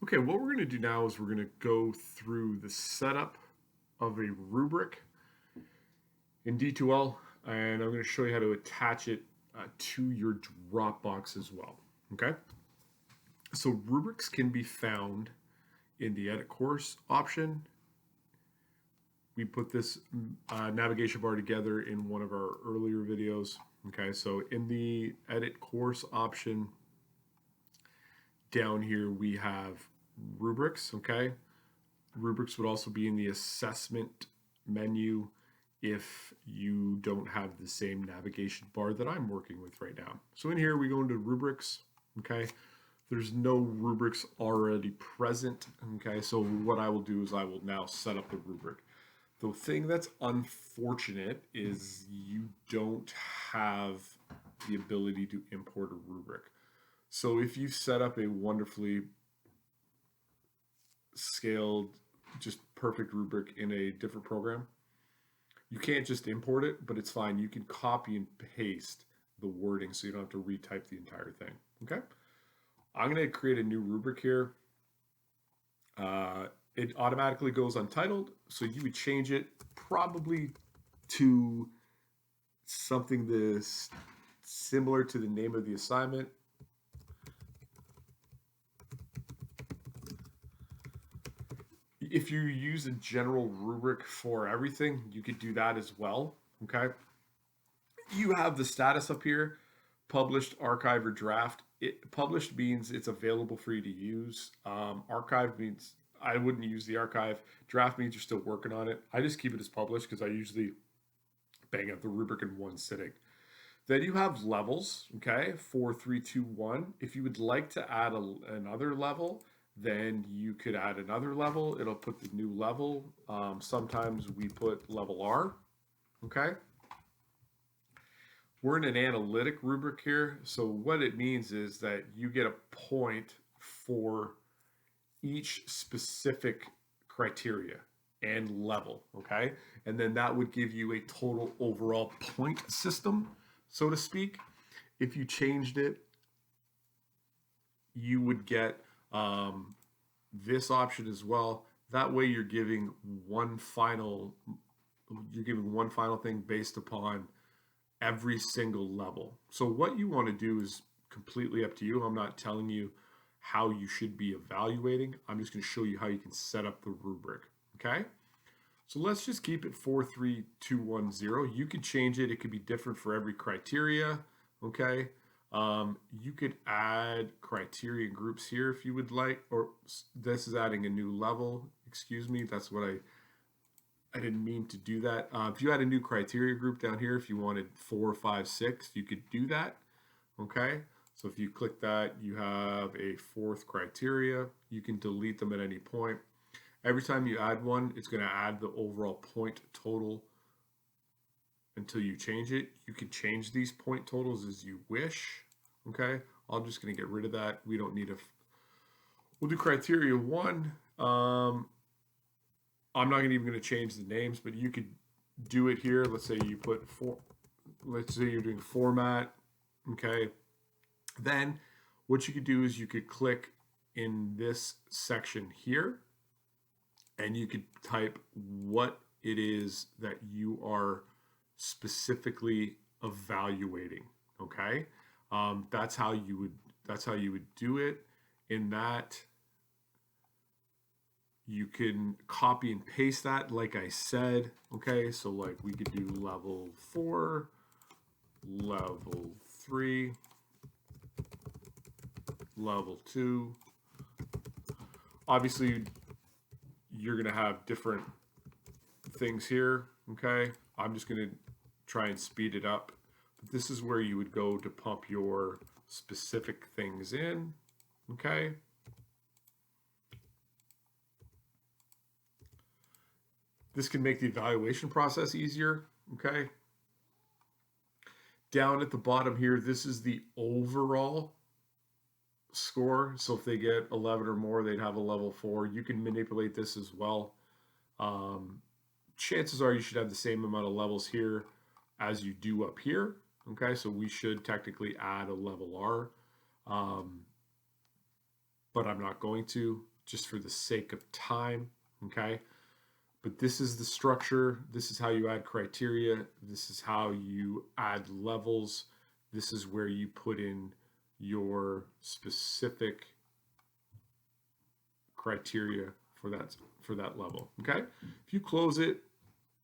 Okay, what we're going to do now is we're going to go through the setup of a rubric in D2L, and I'm going to show you how to attach it to your Dropbox as well. Okay, so rubrics can be found in the edit course option. We put this navigation bar together in one of our earlier videos. Okay, so in the edit course option down here, we have rubrics. Okay, rubrics would also be in the assessment menu if you don't have the same navigation bar that I'm working with right now. So in here we go into rubrics. Okay, there's no rubrics already present. Okay, so what I will do is I will now set up the rubric. The thing that's unfortunate is you don't have the ability to import a rubric. So if you set up a wonderfully scaled, just perfect rubric in a different program, you can't just import it, but it's fine. You can copy and paste the wording so you don't have to retype the entire thing. Okay. I'm going to create a new rubric here. It automatically goes untitled, so you would change it probably to something this similar to the name of the assignment. If you use a general rubric for everything, you could do that as well. Okay. You have the status up here, published, archive, or draft. Published means it's available for you to use. Archive means I wouldn't use the archive. Draft means you're still working on it. I just keep it as published because I usually bang out the rubric in one sitting. Then you have levels, okay, 4, 3, 2, 1. If you would like to add another level, then you could add another level. It'll put the new level. Sometimes we put level R, okay. We're in an analytic rubric here. So what it means is that you get a point for each specific criteria and level, okay? And then that would give you a total overall point system, so to speak. If you changed it, you would get this option as well. That way you're giving one final thing based upon every single level. So what you want to do is completely up to you. I'm not telling you how you should be evaluating. I'm just going to show you how you can set up the rubric. Okay. So let's just keep it 43210. You could change it. It could be different for every criteria. Okay. You could add criteria groups here if you would like, or this is adding a new level. Excuse me. That's what I didn't mean to do that. If you had a new criteria group down here, if you wanted 4, 5, 6, you could do that. Okay. So if you click that, you have a fourth criteria. You can delete them at any point. Every time you add one, it's going to add the overall point total until you change it. You can change these point totals as you wish. Okay. I'm just going to get rid of that. We don't need we'll do criteria 1. I'm not even going to change the names, but you could do it here. Let's say you put let's say you're doing format. Okay. Then what you could do is you could click in this section here and you could type what it is that you are specifically evaluating. Okay. That's how you would do it. In that, you can copy and paste that like I said. Okay, so like we could do level 4, level 3, level 2. Obviously you're gonna have different things here. Okay, I'm just gonna try and speed it up, but this is where you would go to pump your specific things in. Okay. This can make the evaluation process easier. Okay. Down at the bottom here, this is the overall score. So if they get 11 or more, they'd have a level 4. You can manipulate this as well. Chances are you should have the same amount of levels here as you do up here. Okay, so we should technically add a level R. but I'm not going to just for the sake of time, okay? But this is the structure. This is how you add criteria. This is how you add levels. This is where you put in your specific criteria for that level, okay? If you close it,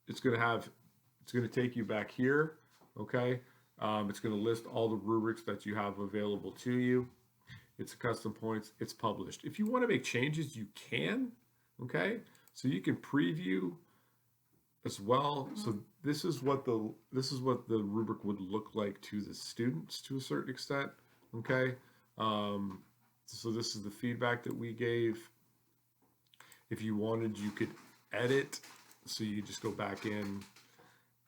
it's going to take you back here, okay? It's going to list all the rubrics that you have available to you. It's a custom points. It's published. If you want to make changes, you can, okay? So you can preview as well. So this is what the rubric would look like to the students to a certain extent, okay? So this is the feedback that we gave. If you wanted, you could edit. So you just go back in,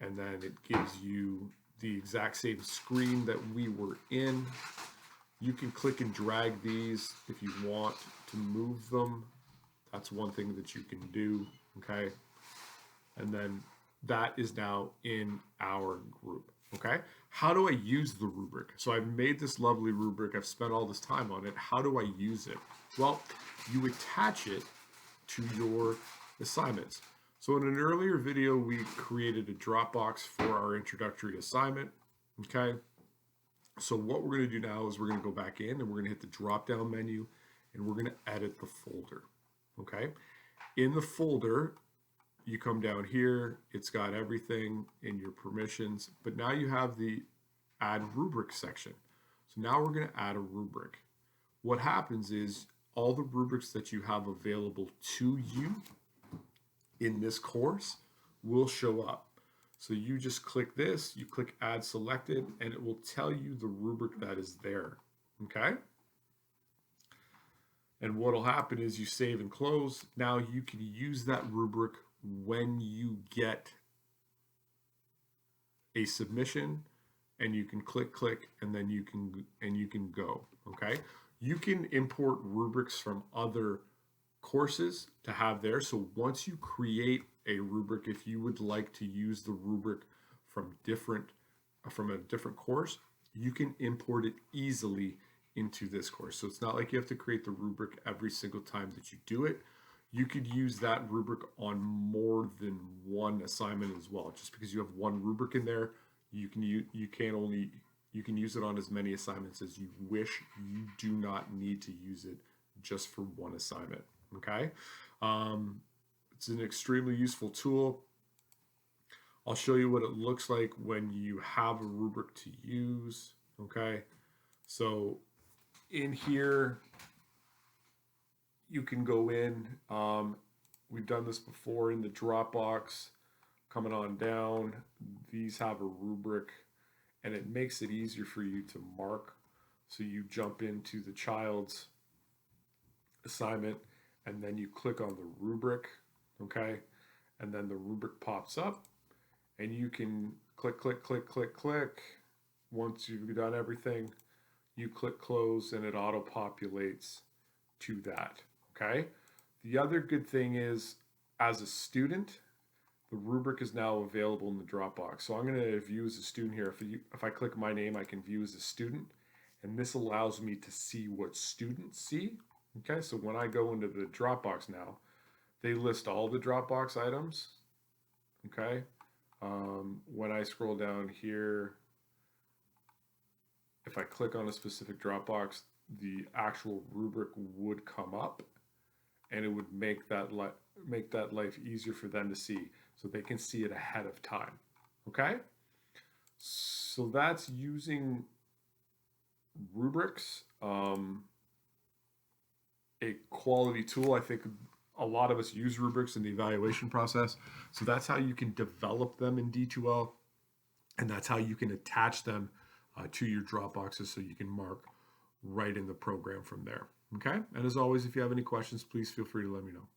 and then it gives you the exact same screen that we were in. You can click and drag these if you want to move them. That's one thing that you can do, okay? And then that is now in our group, okay? How do I use the rubric? So I've made this lovely rubric. I've spent all this time on it. How do I use it? Well, you attach it to your assignments. So in an earlier video, we created a Dropbox for our introductory assignment, okay? So what we're going to do now is we're going to go back in and we're going to hit the drop-down menu and we're going to edit the folder, okay? In the folder, you come down here, it's got everything in your permissions, but now you have the add rubric section. So now we're going to add a rubric. What happens is all the rubrics that you have available to you in this course will show up. So you just click this, you click add selected, and it will tell you the rubric that is there, okay? And what will happen is you save and close. Now you can use that rubric when you get a submission, and you can click, and then you can go, okay? You can import rubrics from other courses to have there. So once you create a rubric, if you would like to use the rubric from a different course, you can import it easily into this course. So it's not like you have to create the rubric every single time that you do it. You could use that rubric on more than one assignment as well. Just because you have one rubric in there, you can use it on as many assignments as you wish. You do not need to use it just for one assignment, okay? It's an extremely useful tool. I'll show you what it looks like when you have a rubric to use, okay? So in here, you can go in. We've done this before in the Dropbox. Coming on down, these have a rubric, and it makes it easier for you to mark. So you jump into the child's assignment, and then you click on the rubric, okay? And then the rubric pops up, and you can click. Once you've done everything, you click close, and it auto-populates to that, okay? The other good thing is, as a student, the rubric is now available in the Dropbox. So I'm going to view as a student here. If I click my name, I can view as a student, and this allows me to see what students see. Okay, so when I go into the Dropbox now, they list all the Dropbox items. Okay, when I scroll down here, if I click on a specific Dropbox, the actual rubric would come up, and it would make that life easier for them to see, so they can see it ahead of time. Okay, so that's using rubrics. A quality tool. I think a lot of us use rubrics in the evaluation process. So that's how you can develop them in D2L, and that's how you can attach them to your Dropboxes so you can mark right in the program from there. Okay? And as always, if you have any questions, please feel free to let me know.